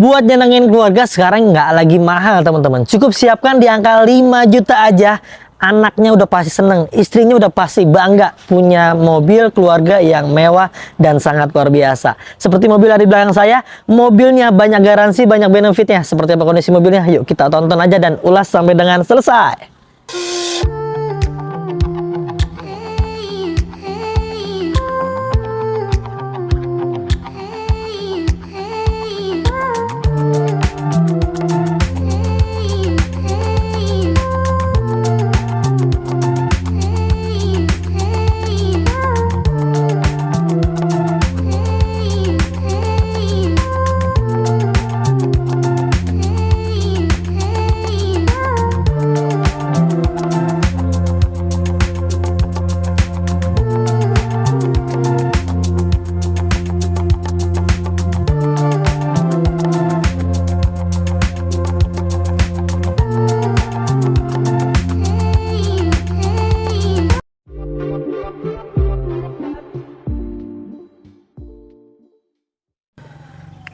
Buat nyenengin keluarga sekarang nggak lagi mahal teman-teman. Cukup siapkan di angka 5 juta aja. Anaknya udah pasti seneng, istrinya udah pasti bangga punya mobil keluarga yang mewah dan sangat luar biasa. Seperti mobil di belakang saya, mobilnya banyak garansi, banyak benefitnya. Seperti apa kondisi mobilnya? Yuk kita tonton aja dan ulas sampai dengan selesai.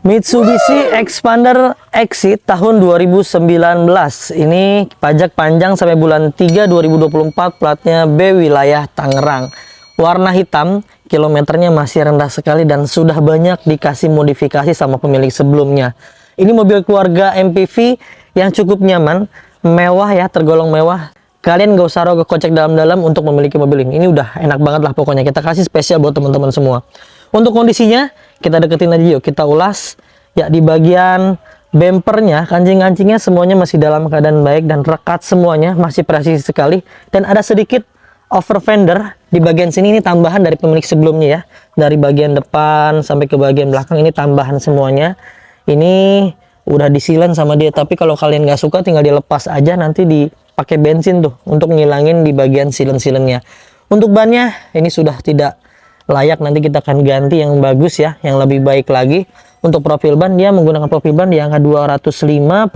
Mitsubishi Xpander Exit tahun 2019. Ini pajak panjang sampai bulan 3 2024, platnya B wilayah Tangerang. Warna hitam, kilometernya masih rendah sekali dan sudah banyak dikasih modifikasi sama pemilik sebelumnya. Ini mobil keluarga MPV yang cukup nyaman, mewah ya, tergolong mewah. Kalian gak usah rogoh kocek dalam-dalam untuk memiliki mobil ini. Ini udah enak banget lah pokoknya. Kita kasih spesial buat teman-teman semua. Untuk kondisinya, kita deketin aja yuk, kita ulas. Ya, di bagian bempernya, kancing-kancingnya semuanya masih dalam keadaan baik dan rekat semuanya, masih presisi sekali. Dan ada sedikit over fender di bagian sini, ini tambahan dari pemilik sebelumnya ya. Dari bagian depan sampai ke bagian belakang ini tambahan semuanya. Ini udah disilen sama dia, tapi kalau kalian nggak suka tinggal dilepas aja, nanti dipakai bensin tuh untuk ngilangin di bagian silen-silennya. Untuk bannya ini sudah tidak layak, nanti kita akan ganti yang bagus ya, yang lebih baik lagi. Untuk profil ban, dia menggunakan profil ban di angka 205/55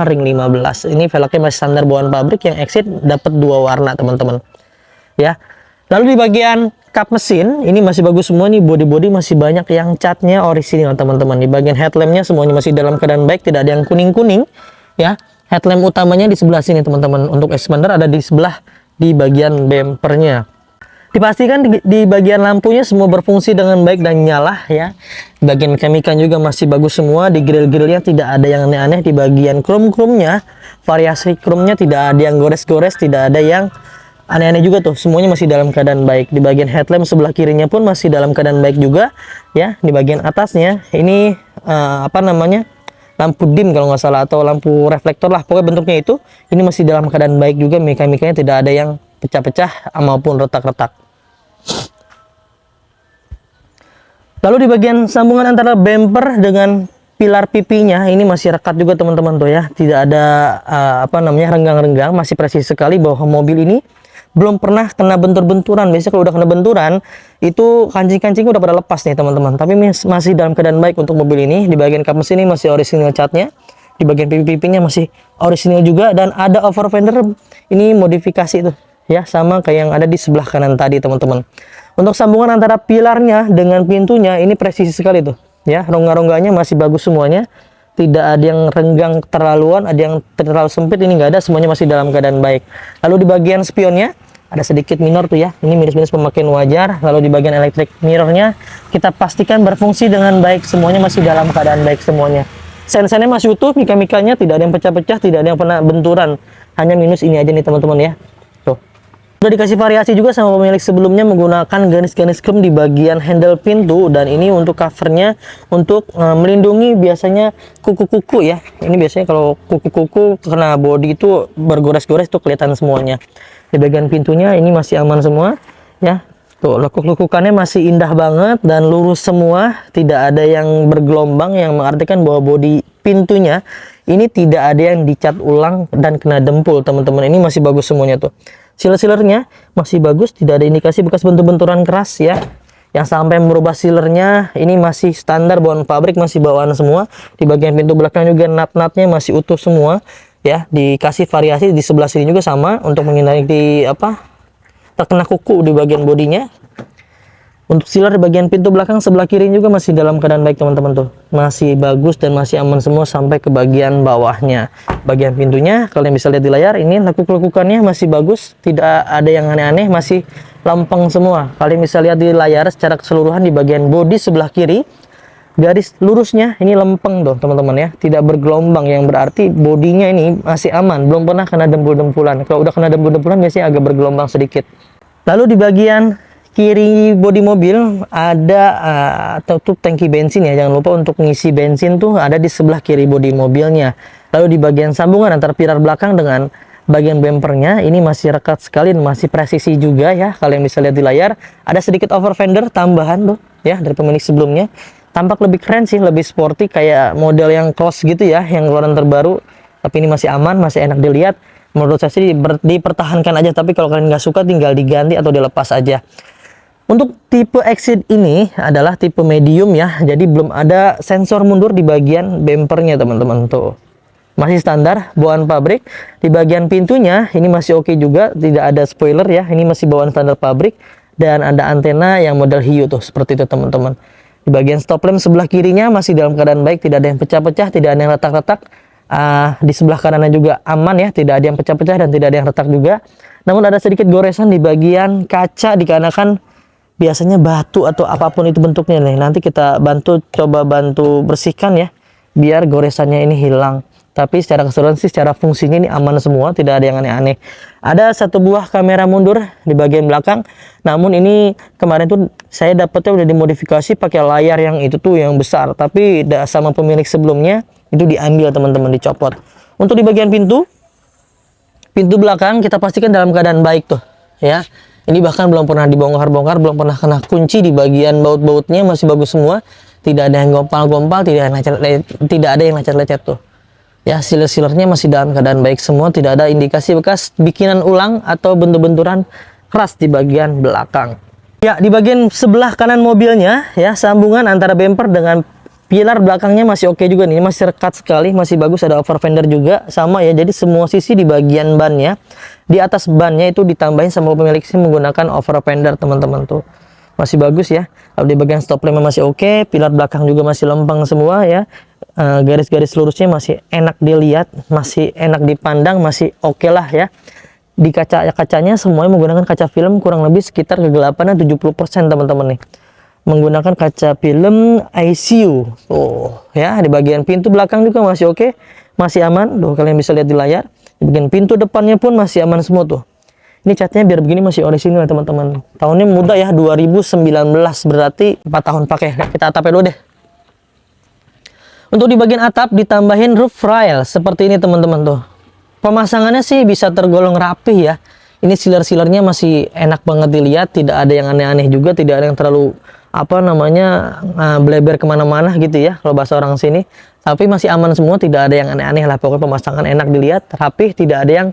ring 15. Ini velgnya masih standar bawaan pabrik, yang Exit dapat 2 warna teman-teman ya. Lalu di bagian kap mesin ini masih bagus semua nih, body masih banyak yang catnya orisinil teman-teman. Di bagian headlampnya semuanya masih dalam keadaan baik, tidak ada yang kuning-kuning ya. Headlamp utamanya di sebelah sini teman-teman. Untuk Xpander ada di sebelah di bagian bempernya. Dipastikan di bagian lampunya semua berfungsi dengan baik dan nyala ya. Bagian mekanika juga masih bagus semua. Di grill-grillnya tidak ada yang aneh-aneh. Di bagian chrome-chrome-nya, variasi chrome-nya tidak ada yang gores-gores, tidak ada yang aneh-aneh juga tuh. Semuanya masih dalam keadaan baik. Di bagian headlamp sebelah kirinya pun masih dalam keadaan baik juga ya. Di bagian atasnya ini apa namanya? Lampu dim kalau nggak salah, atau lampu reflektor lah. Pokoknya bentuknya itu. Ini masih dalam keadaan baik juga. Mekanikanya tidak ada yang pecah-pecah maupun retak-retak. Lalu di bagian sambungan antara bumper dengan pilar pipinya ini masih rekat juga teman-teman tuh ya. Tidak ada apa namanya, renggang-renggang, masih presisi sekali bahwa mobil ini belum pernah kena bentur-benturan. Biasanya kalau udah kena benturan itu kancing-kancing udah pada lepas nih teman-teman. Tapi masih dalam keadaan baik untuk mobil ini. Di bagian kap mesin ini masih orisinil catnya. Di bagian pipi-pipinya masih orisinil juga, dan ada over fender ini modifikasi tuh ya, sama kayak yang ada di sebelah kanan tadi teman-teman. Untuk sambungan antara pilarnya dengan pintunya ini presisi sekali tuh ya. Rongga-rongganya masih bagus semuanya, tidak ada yang renggang terlaluan, ada yang terlalu sempit, ini nggak ada, semuanya masih dalam keadaan baik. Lalu di bagian spionnya ada sedikit minor tuh ya, ini minus-minus pemakaian wajar. Lalu di bagian electric mirrornya kita pastikan berfungsi dengan baik, semuanya masih dalam keadaan baik semuanya. Sen-sennya masih utuh, mika-mikanya tidak ada yang pecah-pecah, tidak ada yang pernah benturan, hanya minus ini aja nih teman-teman ya. Udah dikasih variasi juga sama pemilik sebelumnya, menggunakan garis-garis chrome di bagian handle pintu, dan ini untuk covernya untuk melindungi biasanya kuku-kuku ya. Ini biasanya kalau kuku-kuku kena body itu bergores-gores tuh kelihatan semuanya. Di bagian pintunya ini masih aman semua ya. Tuh lekuk-lekukannya masih indah banget dan lurus semua, tidak ada yang bergelombang, yang mengartikan bahwa body pintunya ini tidak ada yang dicat ulang dan kena dempul teman-teman. Ini masih bagus semuanya tuh. Sealer-sealernya masih bagus, tidak ada indikasi bekas bentur-benturan keras ya. Yang sampai merubah sealernya ini masih standar bawaan pabrik, masih bawaan semua. Di bagian pintu belakang juga nut-nutnya masih utuh semua ya. Dikasih variasi di sebelah sini juga sama untuk menghindari terkena kuku di bagian bodinya. Untuk sealer di bagian pintu belakang sebelah kiri juga masih dalam keadaan baik teman-teman tuh. Masih bagus dan masih aman semua sampai ke bagian bawahnya. Bagian pintunya kalian bisa lihat di layar, ini lekuk-lekukannya masih bagus, tidak ada yang aneh-aneh, masih lempeng semua. Kalian bisa lihat di layar secara keseluruhan di bagian bodi sebelah kiri. Garis lurusnya ini lempeng tuh teman-teman ya, tidak bergelombang, yang berarti bodinya ini masih aman, belum pernah kena dempul-dempulan. Kalau udah kena dempul-dempulan biasanya agak bergelombang sedikit. Lalu di bagian kiri bodi mobil ada tutup tangki bensin ya, jangan lupa untuk ngisi bensin tuh ada di sebelah kiri bodi mobilnya. Lalu di bagian sambungan antara pilar belakang dengan bagian bempernya ini masih rekat sekali dan masih presisi juga ya, kalian bisa lihat di layar. Ada sedikit over fender tambahan tuh ya dari pemilik sebelumnya, tampak lebih keren sih, lebih sporty kayak model yang cross gitu ya, yang keluaran terbaru. Tapi ini masih aman, masih enak dilihat. Menurut saya sih dipertahankan aja, tapi kalau kalian nggak suka tinggal diganti atau dilepas aja. Untuk tipe Exit ini adalah tipe medium ya, jadi belum ada sensor mundur di bagian bempernya teman-teman tuh. Masih standar bawaan pabrik. Di bagian pintunya ini masih oke juga, tidak ada spoiler ya, ini masih bawaan standar pabrik. Dan ada antena yang model hiu tuh, seperti itu teman-teman. Di bagian stop lamp sebelah kirinya masih dalam keadaan baik, tidak ada yang pecah-pecah, tidak ada yang retak-retak. Di sebelah kanannya juga aman ya, tidak ada yang pecah-pecah dan tidak ada yang retak juga. Namun ada sedikit goresan di bagian kaca dikarenakan biasanya batu atau apapun itu bentuknya nih. Nanti kita coba bantu bersihkan ya, biar goresannya ini hilang. Tapi secara keseluruhan sih, secara fungsinya ini aman semua, tidak ada yang aneh-aneh. Ada satu buah kamera mundur di bagian belakang. Namun ini kemarin tuh saya dapetnya udah dimodifikasi pakai layar yang itu tuh yang besar. Tapi sama pemilik sebelumnya itu diambil teman-teman, dicopot. Untuk di bagian pintu belakang kita pastikan dalam keadaan baik tuh ya. Ini bahkan belum pernah dibongkar-bongkar, belum pernah kena kunci. Di bagian baut-bautnya masih bagus semua, tidak ada yang gompal-gompal, tidak ada yang lecet-lecet tuh ya. Sealer-sealernya masih dalam keadaan baik semua, tidak ada indikasi bekas bikinan ulang atau bentur-benturan keras di bagian belakang. Ya, di bagian sebelah kanan mobilnya ya, sambungan antara bumper dengan pilar belakangnya masih oke juga nih, masih rekat sekali, masih bagus. Ada over fender juga sama ya, jadi semua sisi di bagian bannya, di atas bannya itu ditambahin sama pemilik sih menggunakan over fender teman-teman tuh, masih bagus ya. Lalu di bagian stop lamp masih oke, pilar belakang juga masih lempeng semua ya. Garis-garis lurusnya masih enak dilihat, masih enak dipandang, masih oke lah ya. Di kacanya semuanya menggunakan kaca film, kurang lebih sekitar kegelapannya 70% teman-teman nih, menggunakan kaca film ICU. Oh ya, di bagian pintu belakang juga masih oke, masih aman. Tuh kalian bisa lihat di layar. Di bagian pintu depannya pun masih aman semua tuh. Ini catnya biar begini masih orisinil teman-teman. Tahunnya muda ya, 2019, berarti 4 tahun pakai. Kita atapnya dulu deh. Untuk di bagian atap ditambahin roof rail seperti ini teman-teman tuh. Pemasangannya sih bisa tergolong rapih ya. Ini sealer-sealernya masih enak banget dilihat, tidak ada yang aneh-aneh juga, tidak ada yang terlalu bleber kemana-mana gitu ya kalau bahasa orang sini. Tapi masih aman semua, tidak ada yang aneh-aneh lah. Pokoknya pemasangan enak dilihat, rapih, tidak ada yang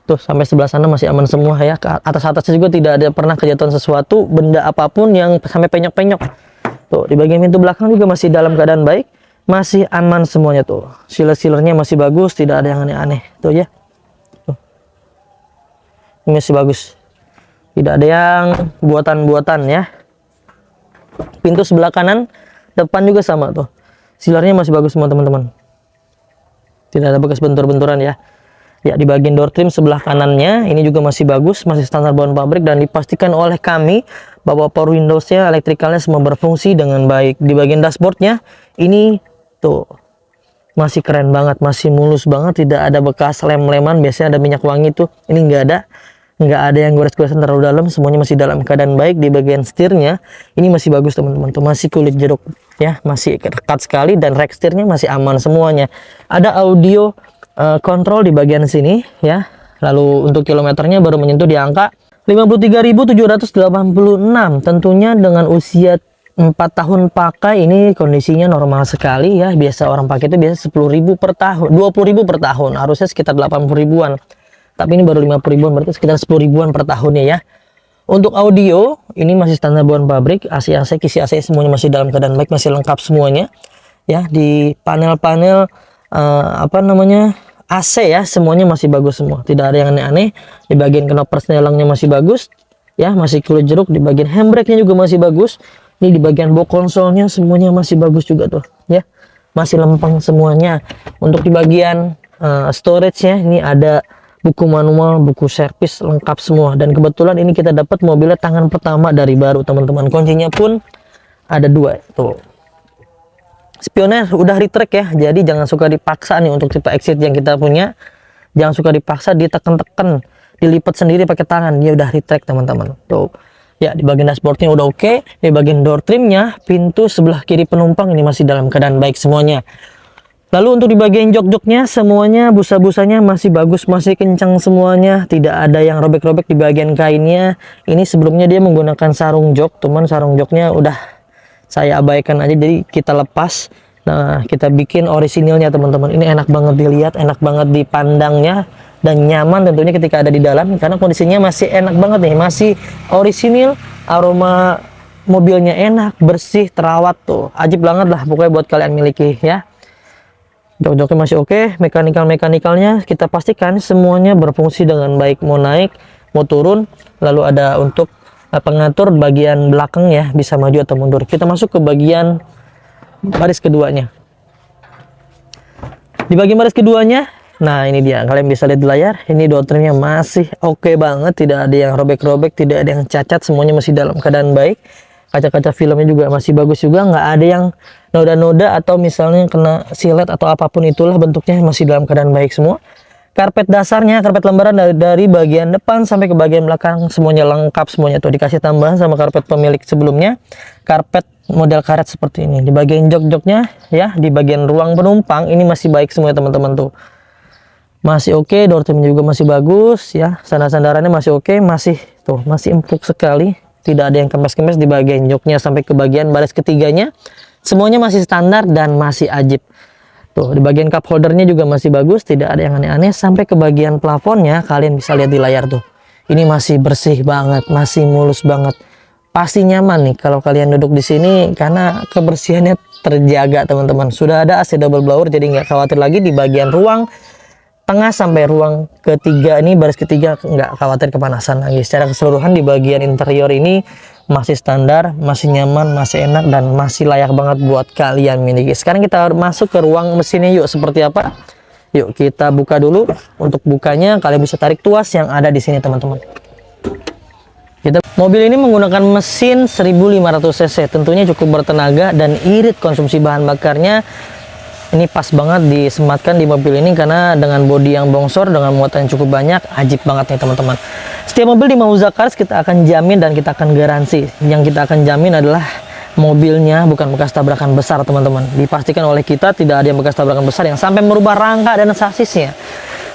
tuh sampai sebelah sana masih aman semua ya. Ke atas-atasnya juga tidak ada pernah kejatuhan sesuatu, benda apapun yang sampai penyok-penyok. Tuh di bagian pintu belakang juga masih dalam keadaan baik, masih aman semuanya tuh. Sealer-sealernya masih bagus, tidak ada yang aneh-aneh tuh ya. Tuh. Ini masih bagus, tidak ada yang buatan-buatan ya. Pintu sebelah kanan depan juga sama tuh, sealernya masih bagus semua teman-teman, tidak ada bekas bentur-benturan ya. Ya, di bagian door trim sebelah kanannya ini juga masih bagus, masih standar bawaan pabrik, dan dipastikan oleh kami bahwa power windowsnya, elektrikalnya semua berfungsi dengan baik. Di bagian dashboardnya ini tuh masih keren banget, masih mulus banget, tidak ada bekas lem-leman. Biasanya ada minyak wangi tuh, ini nggak ada yang gores-goresan terlalu dalam, semuanya masih dalam keadaan baik. Di bagian setirnya ini masih bagus teman-teman tuh, masih kulit jeruk ya, masih ketat sekali, dan rack setirnya masih aman semuanya. Ada audio kontrol di bagian sini ya. Lalu untuk kilometernya baru menyentuh di angka 53.786. Tentunya dengan usia 4 tahun pakai ini kondisinya normal sekali ya. Biasa orang pakai itu biasa 10.000 per tahun, 20.000 per tahun, harusnya sekitar 80 ribuan. Tapi ini baru 50 ribuan, berarti sekitar 10 ribuan per tahunnya ya. Untuk audio ini masih standar bawaan pabrik, AC, kisi AC semuanya masih dalam keadaan baik, masih lengkap semuanya ya. Di panel-panel AC ya, semuanya masih bagus semua, tidak ada yang aneh-aneh. Di bagian knop persnelangnya masih bagus, ya, masih kulit jeruk. Di bagian handbrake-nya juga masih bagus. Ini di bagian box konsolnya semuanya masih bagus juga tuh ya, masih lempeng semuanya. Untuk di bagian storage-nya ini ada buku manual, buku servis lengkap semua. Dan kebetulan ini kita dapat mobilnya tangan pertama dari baru teman-teman. Kuncinya pun ada 2 tuh. Spionnya udah retract ya, jadi jangan suka dipaksa nih untuk tipe Exit yang kita punya. Jangan suka dipaksa, ditekan-tekan, dilipat sendiri pakai tangan, dia udah retract teman-teman. Tuh. Ya, di bagian dashboardnya udah oke. Di bagian door trimnya, pintu sebelah kiri penumpang ini masih dalam keadaan baik semuanya. Lalu untuk di bagian jok-joknya semuanya busa-busanya masih bagus, masih kencang semuanya. Tidak ada yang robek-robek di bagian kainnya. Ini sebelumnya dia menggunakan sarung jok, teman, sarung joknya udah saya abaikan aja, jadi kita lepas. Nah, kita bikin orisinilnya teman-teman. Ini enak banget dilihat, enak banget dipandangnya, dan nyaman tentunya ketika ada di dalam karena kondisinya masih enak banget nih, masih orisinil, aroma mobilnya enak, bersih, terawat tuh. Ajib banget lah pokoknya buat kalian miliki ya. Jok-joknya masih oke, mekanikal-mekanikalnya kita pastikan semuanya berfungsi dengan baik, mau naik, mau turun. Lalu ada untuk pengatur bagian belakang ya, bisa maju atau mundur. Kita masuk ke bagian baris keduanya. Di bagian baris keduanya, nah ini dia, kalian bisa lihat di layar, ini door trimnya masih oke banget, tidak ada yang robek-robek, tidak ada yang cacat, semuanya masih dalam keadaan baik. Kaca-kaca filmnya juga masih bagus juga, nggak ada yang noda-noda atau misalnya kena silet atau apapun itulah, bentuknya masih dalam keadaan baik semua. Karpet dasarnya, karpet lembaran dari bagian depan sampai ke bagian belakang semuanya lengkap semuanya tuh, dikasih tambahan sama karpet pemilik sebelumnya. Karpet model karet seperti ini. Di bagian jok-joknya ya, di bagian ruang penumpang ini masih baik semua teman-teman tuh. Masih oke, door trimnya juga masih bagus ya. Sandar-sandarannya masih oke, masih tuh, masih empuk sekali. Tidak ada yang kempes-kempes di bagian joknya sampai ke bagian baris ketiganya. Semuanya masih standar dan masih ajib. Tuh, di bagian cup holdernya juga masih bagus, tidak ada yang aneh-aneh. Sampai ke bagian plafonnya, kalian bisa lihat di layar tuh. Ini masih bersih banget, masih mulus banget. Pasti nyaman nih kalau kalian duduk di sini karena kebersihannya terjaga teman-teman. Sudah ada AC double blower, jadi nggak khawatir lagi di bagian ruang tengah sampai ruang ketiga ini, baris ketiga, nggak khawatir kepanasan lagi. Secara keseluruhan di bagian interior ini masih standar, masih nyaman, masih enak, dan masih layak banget buat kalian miliki. Sekarang kita masuk ke ruang mesinnya yuk, seperti apa? Yuk kita buka dulu. Untuk bukanya kalian bisa tarik tuas yang ada di sini teman-teman. Mobil ini menggunakan mesin 1500 cc, tentunya cukup bertenaga dan irit konsumsi bahan bakarnya. Ini pas banget disematkan di mobil ini karena dengan bodi yang bongsor dengan muatan yang cukup banyak, ajib banget nih teman-teman. Setiap mobil di Mauza Cars kita akan jamin dan kita akan garansi. Yang kita akan jamin adalah mobilnya bukan bekas tabrakan besar teman-teman. Dipastikan oleh kita tidak ada yang bekas tabrakan besar yang sampai merubah rangka dan sasisnya.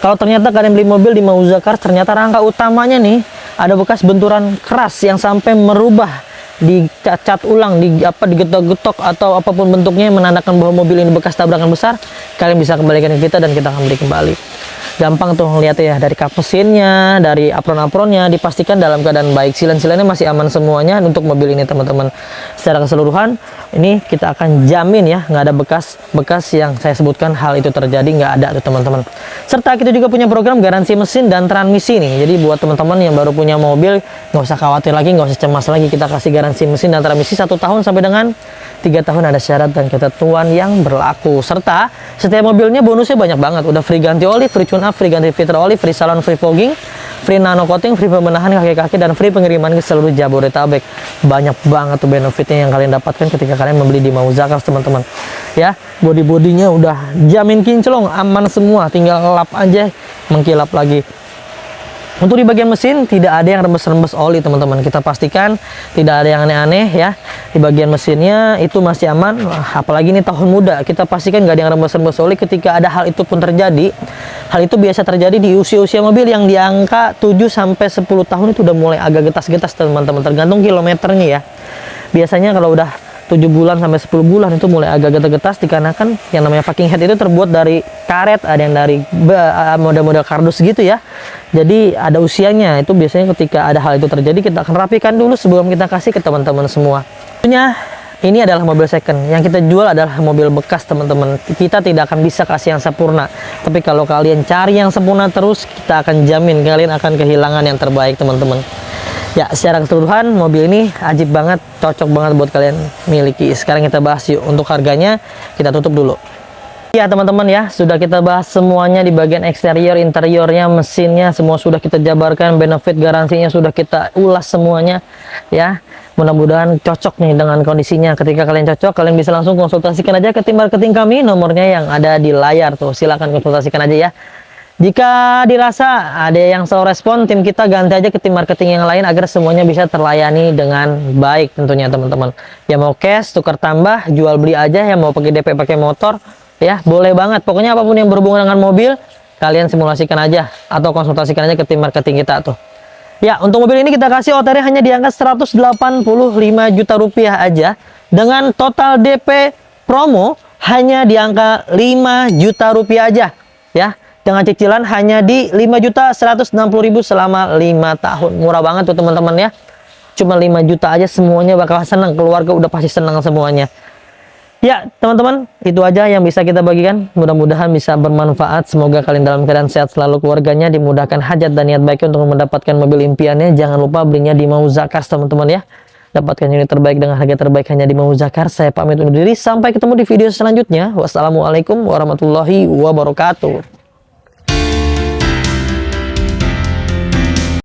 Kalau ternyata kalian beli mobil di Mauza Cars, ternyata rangka utamanya nih ada bekas benturan keras yang sampai merubah, dicat ulang, digetok-getok atau apapun bentuknya yang menandakan bahwa mobil ini bekas tabrakan besar, kalian bisa kembalikan ke kita dan kita akan beli kembali. Gampang tuh ngeliat ya, dari kap mesinnya, dari apron-apronnya dipastikan dalam keadaan baik, silen-silennya masih aman semuanya untuk mobil ini teman-teman. Secara keseluruhan ini kita akan jamin ya, nggak ada bekas-bekas yang saya sebutkan hal itu terjadi, nggak ada tuh teman-teman. Serta kita juga punya program garansi mesin dan transmisi nih, jadi buat teman-teman yang baru punya mobil nggak usah khawatir lagi, nggak usah cemas lagi. Kita kasih garansi mesin dan transmisi 1 tahun sampai dengan 3 tahun, ada syarat dan ketentuan yang berlaku. Serta setiap mobilnya bonusnya banyak banget, udah free ganti oli, free tune up, free ganti filter oli, free salon, free fogging, free nano coating, free pembenahan kaki-kaki, dan free pengiriman ke seluruh Jabodetabek. Banyak banget tuh benefitnya yang kalian dapatkan ketika kalian membeli di Mauza Cars teman-teman ya. Bodi-bodinya udah jamin kinclong, aman semua, tinggal lap aja mengkilap lagi. Untuk di bagian mesin tidak ada yang rembes-rembes oli teman-teman, kita pastikan tidak ada yang aneh-aneh ya. Di bagian mesinnya itu masih aman, apalagi ini tahun muda, kita pastikan nggak ada yang rembes-rembes oli. Ketika ada hal itu pun terjadi, hal itu biasa terjadi di usia-usia mobil yang di angka 7-10 tahun, itu udah mulai agak getas-getas teman-teman, tergantung kilometernya ya. Biasanya kalau udah 7 bulan sampai 10 bulan itu mulai agak getas-getas, dikarenakan yang namanya packing head itu terbuat dari karet, ada yang dari model-model kardus gitu ya. Jadi ada usianya, itu biasanya ketika ada hal itu terjadi kita akan rapikan dulu sebelum kita kasih ke teman-teman semua. Tentunya ini adalah mobil second, yang kita jual adalah mobil bekas teman-teman. Kita tidak akan bisa kasih yang sempurna, tapi kalau kalian cari yang sempurna terus, kita akan jamin kalian akan kehilangan yang terbaik teman-teman. Ya, secara keseluruhan mobil ini ajib banget, cocok banget buat kalian miliki. Sekarang kita bahas yuk, untuk harganya kita tutup dulu. Ya teman-teman ya, sudah kita bahas semuanya di bagian eksterior, interiornya, mesinnya, semua sudah kita jabarkan, benefit garansinya sudah kita ulas semuanya ya. Mudah-mudahan cocok nih dengan kondisinya. Ketika kalian cocok, kalian bisa langsung konsultasikan aja ke tim marketing kami, nomornya yang ada di layar tuh. Silahkan konsultasikan aja ya. Jika dirasa ada yang slow respon, tim kita ganti aja ke tim marketing yang lain agar semuanya bisa terlayani dengan baik tentunya teman-teman. Yang mau cash, tukar tambah, jual beli aja, yang mau pakai DP pakai motor, ya boleh banget. Pokoknya apapun yang berhubungan dengan mobil, kalian simulasikan aja atau konsultasikan aja ke tim marketing kita tuh. Ya, untuk mobil ini kita kasih OTR hanya di angka 185 juta rupiah aja, dengan total DP promo hanya di angka 5 juta rupiah aja ya. Dengan cicilan hanya di 5.160.000 selama 5 tahun. Murah banget tuh teman-teman ya. Cuma 5 juta aja semuanya bakal senang. Keluarga udah pasti senang semuanya. Ya teman-teman, itu aja yang bisa kita bagikan. Mudah-mudahan bisa bermanfaat. Semoga kalian dalam keadaan sehat selalu, keluarganya dimudahkan hajat dan niat baik untuk mendapatkan mobil impiannya. Jangan lupa belinya di Mauza Cars teman-teman ya. Dapatkan unit terbaik dengan harga terbaik hanya di Mauza Cars. Saya pamit undur diri. Sampai ketemu di video selanjutnya. Wassalamualaikum warahmatullahi wabarakatuh.